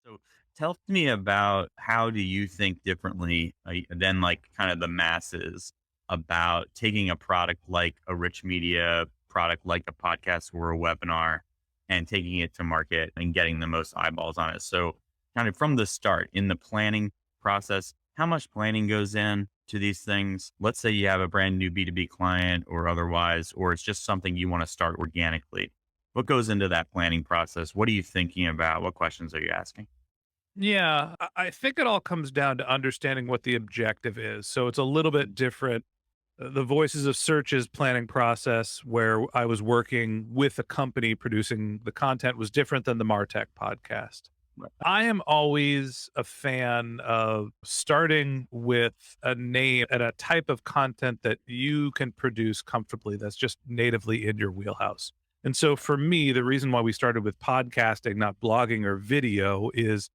So tell me about how do you think differently than like kind of the masses about taking a product like a rich media product like a podcast or a webinar and taking it to market and getting the most eyeballs on it. So kind of from the start in the planning process, how much planning goes in to these things? Let's say you have a brand new B2B client or otherwise, or it's just something you want to start organically. What goes into that planning process? What are you thinking about? What questions are you asking? Yeah, I think it all comes down to understanding what the objective is. So it's a little bit different. The Voices of Search's planning process, where I was working with a company producing the content, was different than the Martech podcast. I am always a fan of starting with a name and a type of content that you can produce comfortably that's just natively in your wheelhouse. And so for me, the reason why we started with podcasting, not blogging or video, is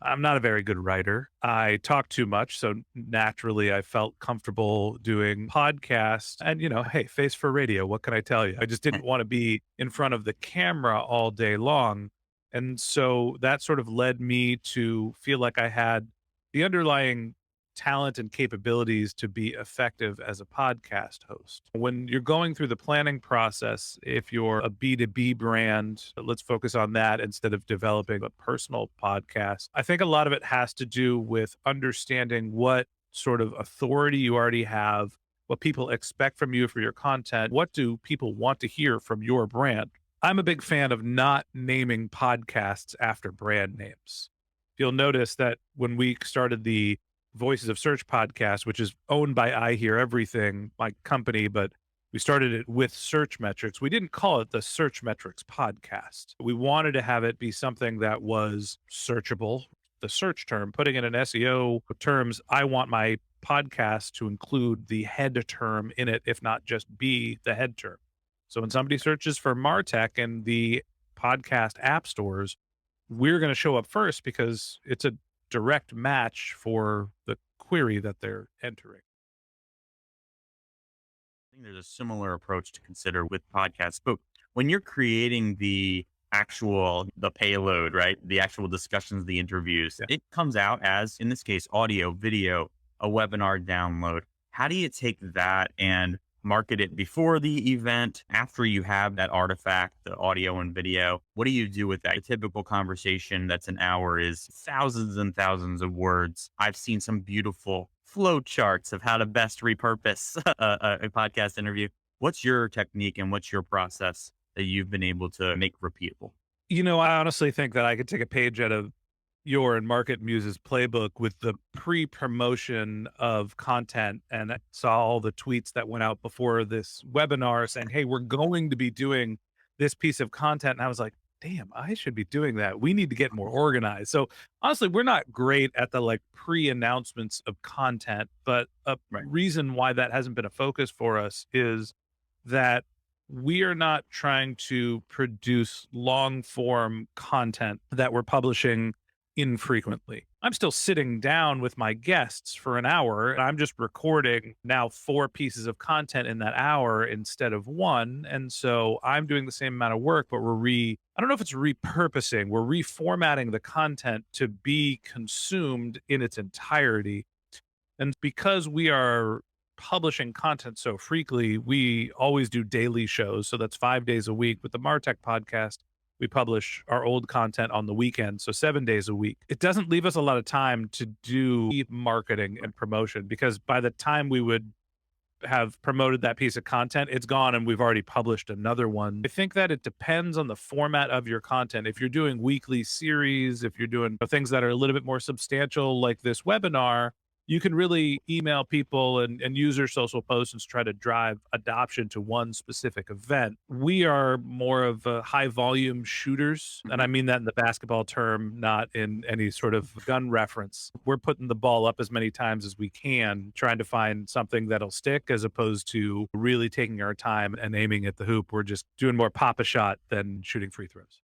I'm not a very good writer. I talk too much. So naturally, I felt comfortable doing podcasts. And, hey, face for radio. What can I tell you? I just didn't want to be in front of the camera all day long. And so that sort of led me to feel like I had the underlying talent and capabilities to be effective as a podcast host. When you're going through the planning process, if you're a B2B brand, let's focus on that instead of developing a personal podcast. I think a lot of it has to do with understanding what sort of authority you already have, what people expect from you for your content, what do people want to hear from your brand. I'm a big fan of not naming podcasts after brand names. You'll notice that when we started the Voices of Search podcast, which is owned by I Hear Everything, my company, but we started it with search metrics. We didn't call it the Search Metrics podcast. We wanted to have it be something that was searchable, the search term, putting it in SEO terms. I want my podcast to include the head term in it, if not just be the head term. So when somebody searches for Martech in the podcast app stores, we're going to show up first because it's a direct match for the query that they're entering. I think there's a similar approach to consider with podcasts. But when you're creating the payload, right? The actual discussions, the interviews, Yeah. it comes out as, in this case, audio, video, a webinar download. How do you take that and market it before the event, after you have that artifact, the audio and video? What do you do with that? A typical conversation that's an hour is thousands and thousands of words. I've seen some beautiful flow charts of how to best repurpose a podcast interview. What's your technique and what's your process that you've been able to make repeatable? I honestly think that I could take a page out of your and MarketMuse's playbook with the pre-promotion of content. And I saw all the tweets that went out before this webinar saying, hey, we're going to be doing this piece of content. And I was like, damn, I should be doing that. We need to get more organized. So honestly, we're not great at the pre-announcements of content, but a Right. reason why that hasn't been a focus for us is that we are not trying to produce long form content that we're publishing infrequently. I'm still sitting down with my guests for an hour and I'm just recording now 4 pieces of content in that hour instead of one. And so I'm doing the same amount of work, but I don't know if it's repurposing, we're reformatting the content to be consumed in its entirety. And because we are publishing content so frequently, we always do daily shows. So that's 5 days a week. With the Martech podcast, we publish our old content on the weekend. So 7 days a week. It doesn't leave us a lot of time to do marketing and promotion because by the time we would have promoted that piece of content, it's gone and we've already published another one. I think that it depends on the format of your content. If you're doing weekly series, if you're doing things that are a little bit more substantial, like this webinar, you can really email people and use your social posts and try to drive adoption to one specific event. We are more of high volume shooters. And Mhm. I mean that in the basketball term, not in any sort of gun reference. We're putting the ball up as many times as we can, trying to find something that'll stick as opposed to really taking our time and aiming at the hoop. We're just doing more pop a shot than shooting free throws.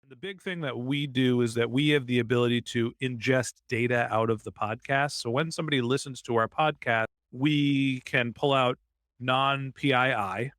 The big thing that we do is that we have the ability to ingest data out of the podcast. So when somebody listens to our podcast, we can pull out non PII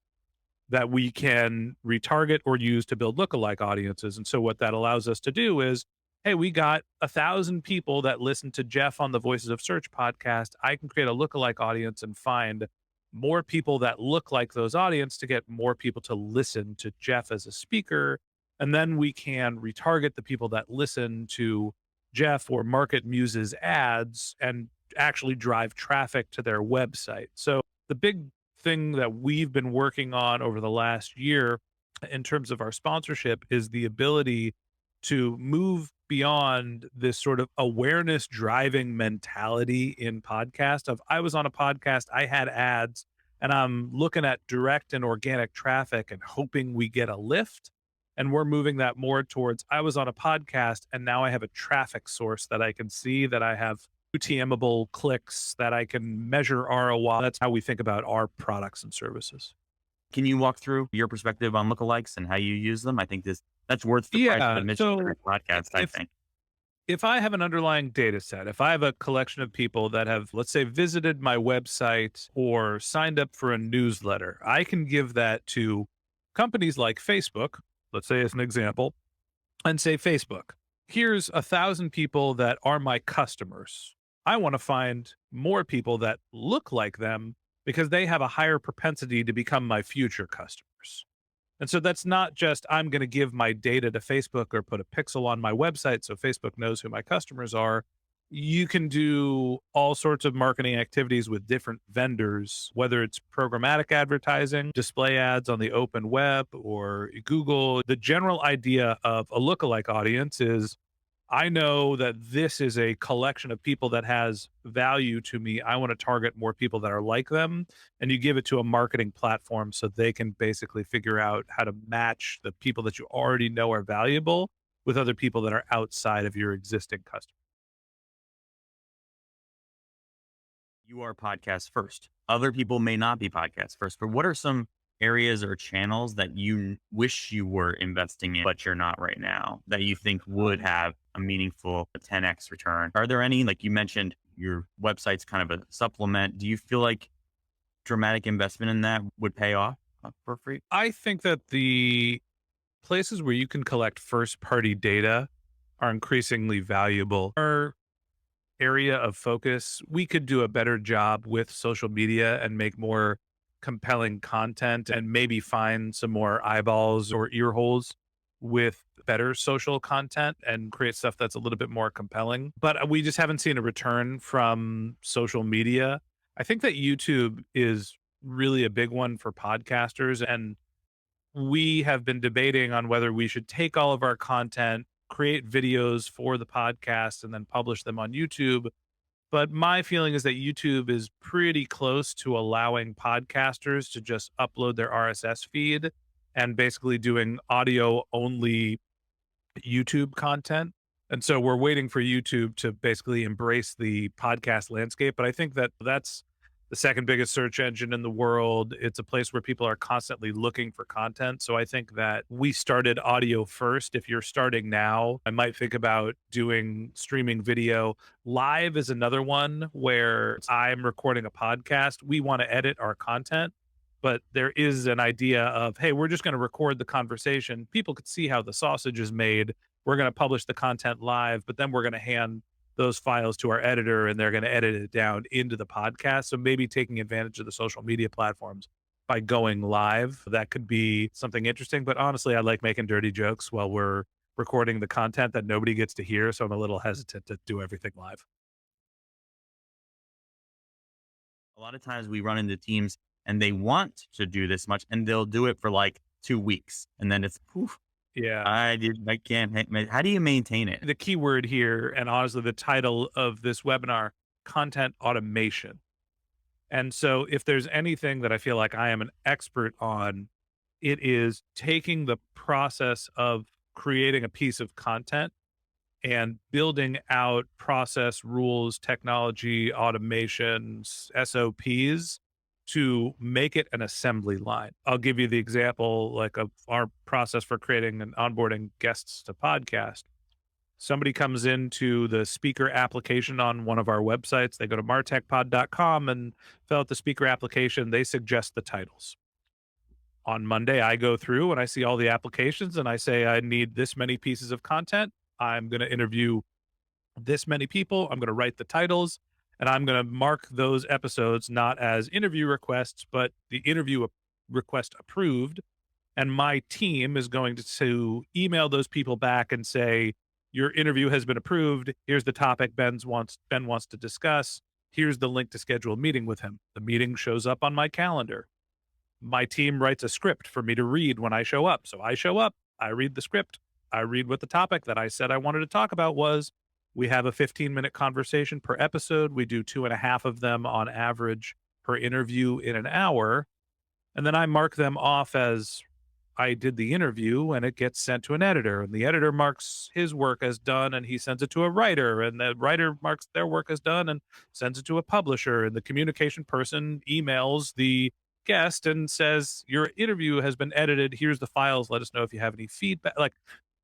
that we can retarget or use to build lookalike audiences. And so what that allows us to do is, hey, we got 1,000 people that listen to Jeff on the Voices of Search podcast. I can create a lookalike audience and find more people that look like those audience to get more people to listen to Jeff as a speaker. And then we can retarget the people that listen to Jeff or MarketMuse's ads and actually drive traffic to their website. So the big thing that we've been working on over the last year in terms of our sponsorship is the ability to move beyond this sort of awareness driving mentality in podcast of I was on a podcast, I had ads, and I'm looking at direct and organic traffic and hoping we get a lift. And we're moving that more towards I was on a podcast and now I have a traffic source that I can see, that I have UTMable clicks, that I can measure ROI. That's how we think about our products and services. Can you walk through your perspective on lookalikes and how you use them? I think that's worth the price of Yeah. admission So for a podcast, I think. if I have an underlying data set, if I have a collection of people that have, let's say, visited my website or signed up for a newsletter, I can give that to companies like Facebook, let's say as an example, and say, Facebook, here's 1,000 people that are my customers. I want to find more people that look like them because they have a higher propensity to become my future customers. And so that's not just I'm going to give my data to Facebook or put a pixel on my website so Facebook knows who my customers are. You can do all sorts of marketing activities with different vendors, whether it's programmatic advertising, display ads on the open web or Google. The general idea of a lookalike audience is I know that this is a collection of people that has value to me. I want to target more people that are like them. And you give it to a marketing platform so they can basically figure out how to match the people that you already know are valuable with other people that are outside of your existing customers. You are podcast first. Other people may not be podcast first, but what are some areas or channels that you wish you were investing in, but you're not right now, that you think would have a meaningful 10x return? Are there any, like you mentioned, your website's kind of a supplement. Do you feel like dramatic investment in that would pay off for free? I think that the places where you can collect first party data are increasingly valuable. Our area of focus, we could do a better job with social media and make more compelling content and maybe find some more eyeballs or ear holes with better social content and create stuff that's a little bit more compelling. But we just haven't seen a return from social media. I think that YouTube is really a big one for podcasters. And we have been debating on whether we should take all of our content, create videos for the podcast, and then publish them on YouTube. But my feeling is that YouTube is pretty close to allowing podcasters to just upload their RSS feed and basically doing audio only YouTube content. And so we're waiting for YouTube to basically embrace the podcast landscape. But I think that that's the second biggest search engine in the world. It's a place where people are constantly looking for content. So I think that we started audio first. If you're starting now, I might think about doing streaming video. Live is another one where I'm recording a podcast. We want to edit our content, but there is an idea of, hey, we're just going to record the conversation. People could see how the sausage is made. We're going to publish the content live, but then we're going to hand those files to our editor and they're going to edit it down into the podcast. So maybe taking advantage of the social media platforms by going live, that could be something interesting. But honestly, I like making dirty jokes while we're recording the content that nobody gets to hear. So I'm a little hesitant to do everything live. A lot of times we run into teams and they want to do this much and they'll do it for like 2 weeks. And then it's poof. Yeah. I can't. How do you maintain it? The key word here, and honestly, the title of this webinar, content automation. And so if there's anything that I feel like I am an expert on, it is taking the process of creating a piece of content and building out process, rules, technology, automations, SOPs to make it an assembly line. I'll give you the example like of our process for creating and onboarding guests to podcast. Somebody comes into the speaker application on one of our websites. They go to martechpod.com and fill out the speaker application. They suggest the titles. On Monday, I go through and I see all the applications and I say, I need this many pieces of content. I'm going to interview this many people. I'm going to write the titles and I'm going to mark those episodes not as interview requests, but the request approved. And my team is going to email those people back and say, your interview has been approved. Here's the topic Ben wants to discuss. Here's the link to schedule a meeting with him. The meeting shows up on my calendar. My team writes a script for me to read when I show up. So I show up, I read the script, I read what the topic that I said I wanted to talk about was. We have a 15-minute conversation per episode. We do 2.5 of them on average per interview in an hour. And then I mark them off as I did the interview and it gets sent to an editor. And the editor marks his work as done and he sends it to a writer. And the writer marks their work as done and sends it to a publisher. And the communication person emails the guest and says, your interview has been edited. Here's the files. Let us know if you have any feedback. Like,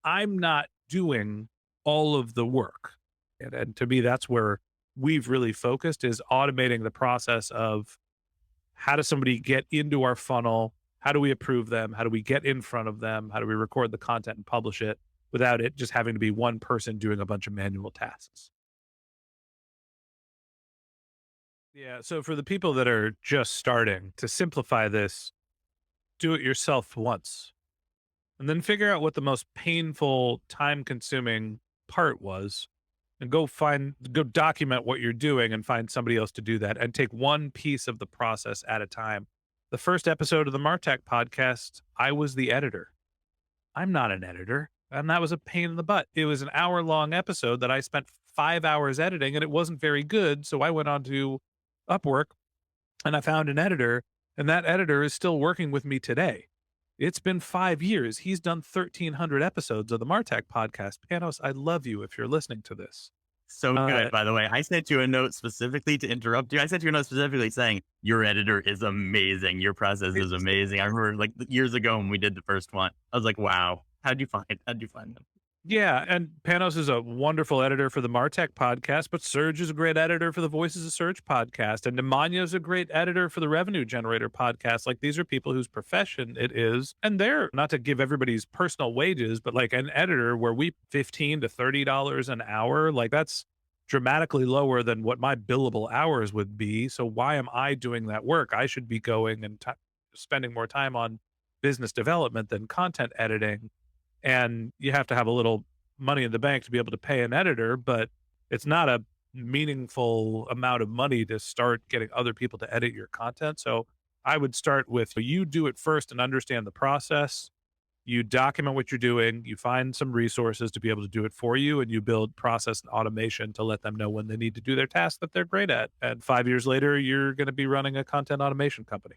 I'm not doing all of the work. And to me, that's where we've really focused, is automating the process of how does somebody get into our funnel? How do we approve them? How do we get in front of them? How do we record the content and publish it without it just having to be one person doing a bunch of manual tasks? Yeah. So for the people that are just starting, to simplify this, do it yourself once and then figure out what the most painful, time consuming part was and go document what you're doing and find somebody else to do that and take one piece of the process at a time. The first episode of the Martech podcast, I was the editor. I'm not an editor. And that was a pain in the butt. It was an hour-long episode that I spent 5 hours editing, and it wasn't very good. So I went on to Upwork and I found an editor, and that editor is still working with me today. It's been 5 years. He's done 1,300 episodes of the Martech podcast. Panos, I love you if you're listening to this. So good, by the way. I sent you a note specifically to interrupt you. I sent you a note specifically saying your editor is amazing. Your process is amazing. I remember like years ago when we did the first one, I was like, wow, how'd you find them? Yeah, and Panos is a wonderful editor for the Martech podcast, but Serge is a great editor for the Voices of Search podcast, and Nemanja is a great editor for the Revenue Generator podcast. Like, these are people whose profession it is, and they're, not to give everybody's personal wages, but like an editor where we $15 to $30 an hour, like that's dramatically lower than what my billable hours would be. So why am I doing that work? I should be going and spending more time on business development than content editing. And you have to have a little money in the bank to be able to pay an editor, but it's not a meaningful amount of money to start getting other people to edit your content. So I would start with, you do it first and understand the process. You document what you're doing, you find some resources to be able to do it for you, and you build process and automation to let them know when they need to do their task that they're great at. And 5 years later, you're going to be running a content automation company.